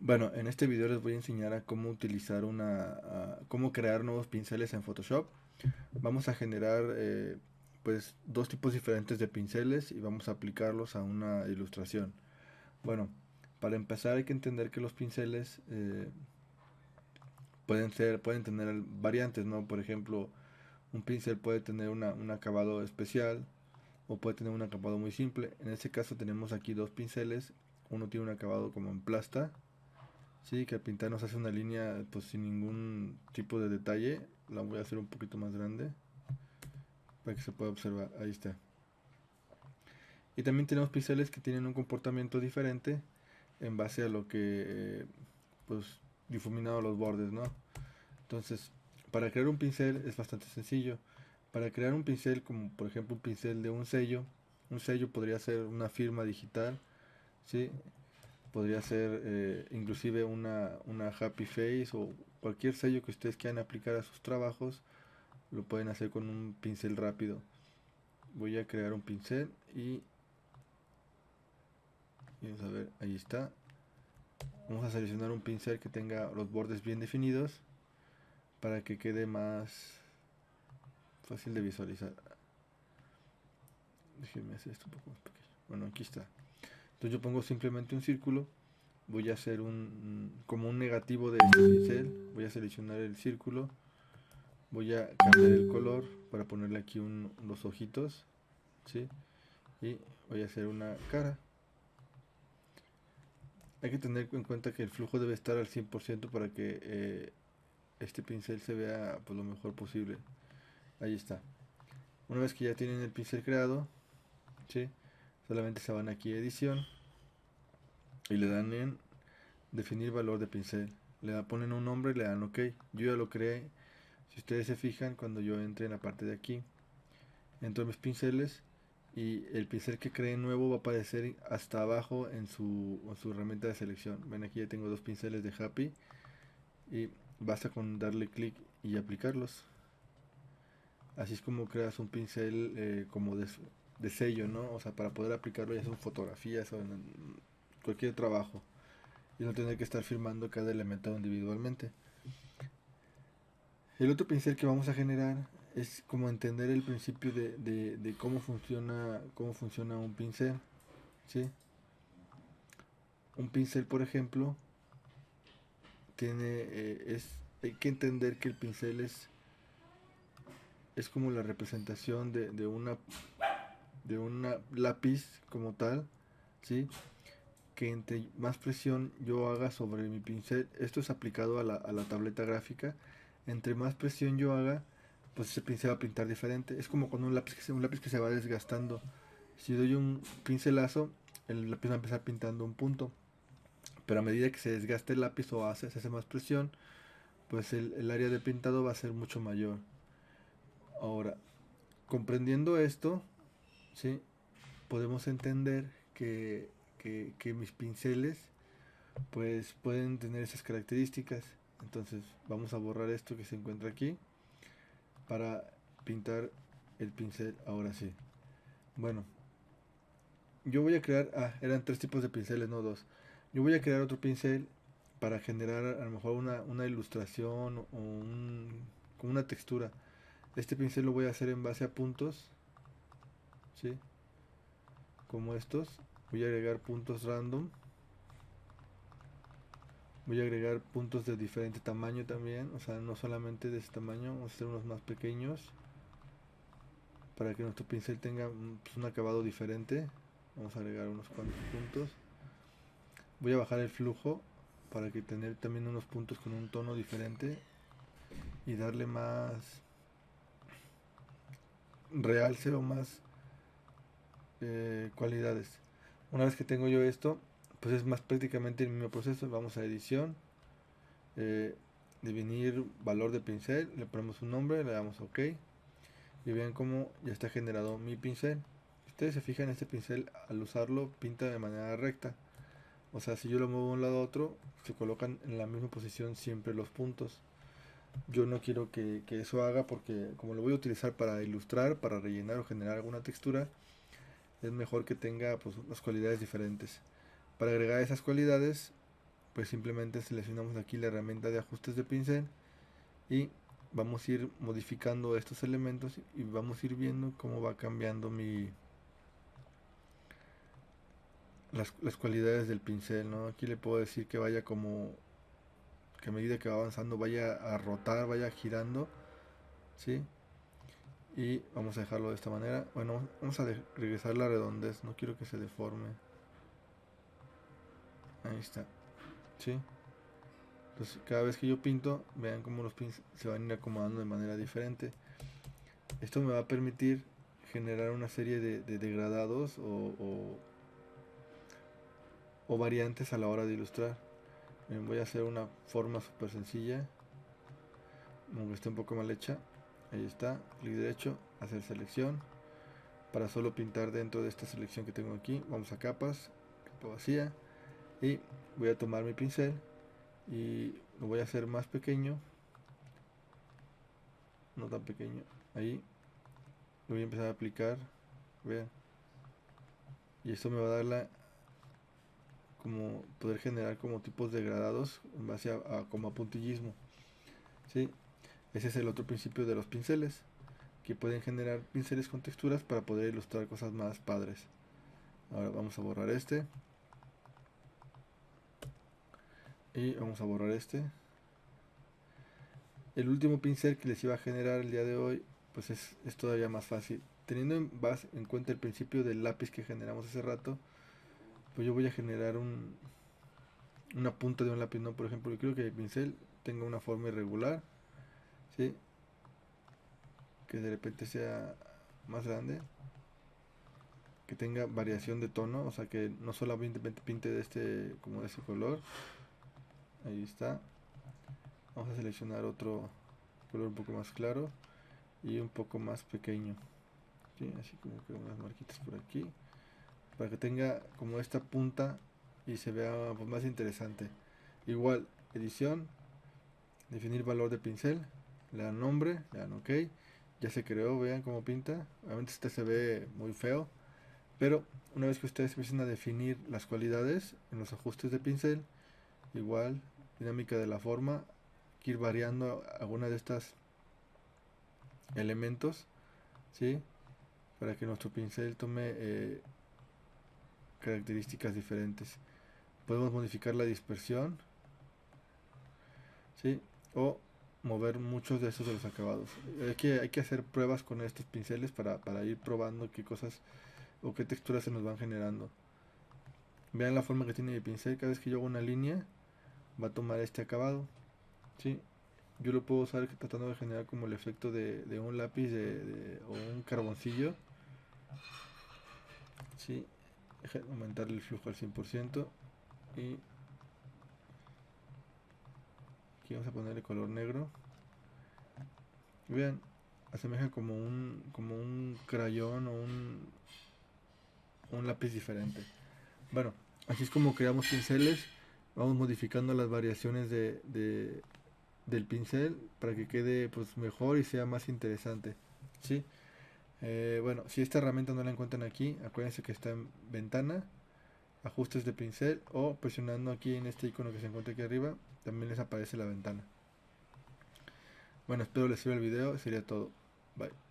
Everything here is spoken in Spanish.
Bueno, en este video les voy a enseñar a cómo utilizar cómo crear nuevos pinceles en Photoshop. Vamos a generar pues dos tipos diferentes de pinceles y vamos a aplicarlos a una ilustración. Bueno, para empezar hay que entender que los pinceles pueden tener variantes, ¿no? Por ejemplo, un pincel puede tener un acabado especial o puede tener un acabado muy simple. En este caso tenemos aquí dos pinceles. Uno tiene un acabado como en plasta. Sí, que al pintar nos hace una línea pues sin ningún tipo de detalle. La voy a hacer un poquito más grande para que se pueda observar. Ahí está. Y también tenemos pinceles que tienen un comportamiento diferente en base a lo que pues difuminado los bordes, ¿no? Entonces, para crear un pincel es bastante sencillo. Para crear un pincel como por ejemplo un pincel de un sello podría ser una firma digital, ¿sí? Podría ser inclusive una happy face o cualquier sello que ustedes quieran aplicar a sus trabajos, lo pueden hacer con un pincel rápido. Voy a crear un pincel y vamos a ver, ahí está. Vamos a seleccionar un pincel que tenga los bordes bien definidos para que quede más fácil de visualizar. Déjenme hacer esto un poco más pequeño. Bueno, aquí está. Entonces yo pongo simplemente un círculo. Voy a hacer como un negativo de este pincel. Voy a seleccionar el círculo. Voy a cambiar el color para ponerle aquí los ojitos, ¿sí? Y voy a hacer una cara. Hay que tener en cuenta que el flujo debe estar al 100% para que este pincel se vea pues, lo mejor posible. Ahí está. Una vez que ya tienen el pincel creado, ¿sí? Solamente se van aquí a edición y le dan en definir valor de pincel. Ponen un nombre y le dan OK. Yo ya lo creé. Si ustedes se fijan, cuando yo entre en la parte de aquí, entro en mis pinceles y el pincel que cree nuevo va a aparecer hasta abajo en su herramienta de selección. Ven, aquí ya tengo dos pinceles de Happy y basta con darle clic y aplicarlos. Así es como creas un pincel como de sello, ¿no? O sea, para poder aplicarlo ya sea en fotografías o en cualquier trabajo y no tener que estar firmando cada elemento individualmente. El otro pincel que vamos a generar es como entender el principio de cómo funciona un pincel, ¿sí? Un pincel, por ejemplo, hay que entender que el pincel es como la representación de una lápiz como tal, ¿sí? Que entre más presión yo haga sobre mi pincel, esto es aplicado a la tableta gráfica, entre más presión yo haga, pues ese pincel va a pintar diferente. Es como con un lápiz que se va desgastando. Si doy un pincelazo, el lápiz va a empezar pintando un punto. Pero a medida que se desgaste el lápiz o se hace más presión, pues el área de pintado va a ser mucho mayor. Ahora, comprendiendo esto, ¿sí? Podemos entender que mis pinceles pues pueden tener esas características. Entonces vamos a borrar esto que se encuentra aquí para pintar el pincel ahora sí. Bueno, yo voy a crear, eran tres tipos de pinceles, no dos. Yo voy a crear otro pincel para generar a lo mejor una ilustración o como una textura. Este pincel lo voy a hacer en base a puntos, ¿sí? Como estos. Voy a agregar puntos random. Voy a agregar puntos de diferente tamaño también, o sea, no solamente de este tamaño, vamos a hacer unos más pequeños para que nuestro pincel tenga pues, un acabado diferente. Vamos a agregar unos cuantos puntos. Voy a bajar el flujo para que tener también unos puntos con un tono diferente y darle más realce o más cualidades. Una vez que tengo yo esto, pues es más prácticamente el mismo proceso. Vamos a edición, eh, definir valor de pincel, le ponemos un nombre, le damos OK y vean cómo ya está generado mi pincel. Si ustedes se fijan, este pincel al usarlo pinta de manera recta. O sea, si yo lo muevo de un lado a otro, se colocan en la misma posición siempre los puntos. Yo no quiero que eso haga porque como lo voy a utilizar para ilustrar, para rellenar o generar alguna textura, es mejor que tenga pues, las cualidades diferentes. Para agregar esas cualidades, pues simplemente seleccionamos aquí la herramienta de ajustes de pincel y vamos a ir modificando estos elementos y vamos a ir viendo cómo va cambiando las cualidades del pincel, ¿no? Aquí le puedo decir que vaya como que a medida que va avanzando vaya a rotar, vaya girando, ¿sí? Y vamos a dejarlo de esta manera. Bueno, vamos a regresar la redondez, no quiero que se deforme. Ahí está, ¿sí? Entonces cada vez que yo pinto, vean cómo los pins se van a ir acomodando de manera diferente. Esto me va a permitir generar una serie de degradados o variantes a la hora de ilustrar. Voy a hacer una forma súper sencilla, aunque esté un poco mal hecha. Ahí está, clic derecho, hacer selección. Para solo pintar dentro de esta selección que tengo aquí, vamos a capas, capa vacía. Y voy a tomar mi pincel y lo voy a hacer más pequeño, no tan pequeño. Ahí lo voy a empezar a aplicar, vean. Y esto me va a dar como poder generar como tipos degradados en base como a puntillismo, ¿sí? Ese es el otro principio de los pinceles, que pueden generar pinceles con texturas para poder ilustrar cosas más padres. Ahora vamos a borrar este y vamos a borrar este. El último pincel que les iba a generar el día de hoy, pues es todavía más fácil. Teniendo en cuenta el principio del lápiz que generamos hace rato, pues yo voy a generar una punta de un lápiz, ¿no? Por ejemplo, yo quiero que el pincel tenga una forma irregular, ¿sí? Que de repente sea más grande, que tenga variación de tono, o sea que no solamente pinte de como de ese color. Ahí está. Vamos a seleccionar otro color un poco más claro y un poco más pequeño, ¿sí? Así como que unas marquitas por aquí, para que tenga como esta punta y se vea pues más interesante. Igual, edición, definir valor de pincel, le dan nombre, le dan ok, ya se creó, vean cómo pinta. Obviamente este se ve muy feo, pero una vez que ustedes empiecen a definir las cualidades en los ajustes de pincel, igual, dinámica de la forma, ir variando alguna de estas elementos, ¿sí? Para que nuestro pincel tome características diferentes. Podemos modificar la dispersión, ¿sí? O mover muchos de esos de los acabados. Hay que hacer pruebas con estos pinceles para ir probando qué cosas o qué texturas se nos van generando. Vean la forma que tiene mi pincel. Cada vez que yo hago una línea va a tomar este acabado, ¿sí? Yo lo puedo usar tratando de generar como el efecto de un lápiz o un carboncillo, ¿sí? Aumentar el flujo al 100% y aquí vamos a ponerle color negro. Vean, asemeja como un crayón o un lápiz diferente. Bueno, así es como creamos pinceles. Vamos modificando las variaciones del pincel para que quede pues mejor y sea más interesante, ¿sí? Bueno, si esta herramienta no la encuentran aquí, acuérdense que está en ventana, ajustes de pincel, o presionando aquí en este icono que se encuentra aquí arriba, también les aparece la ventana. Bueno, espero les sirva el video, sería todo. Bye.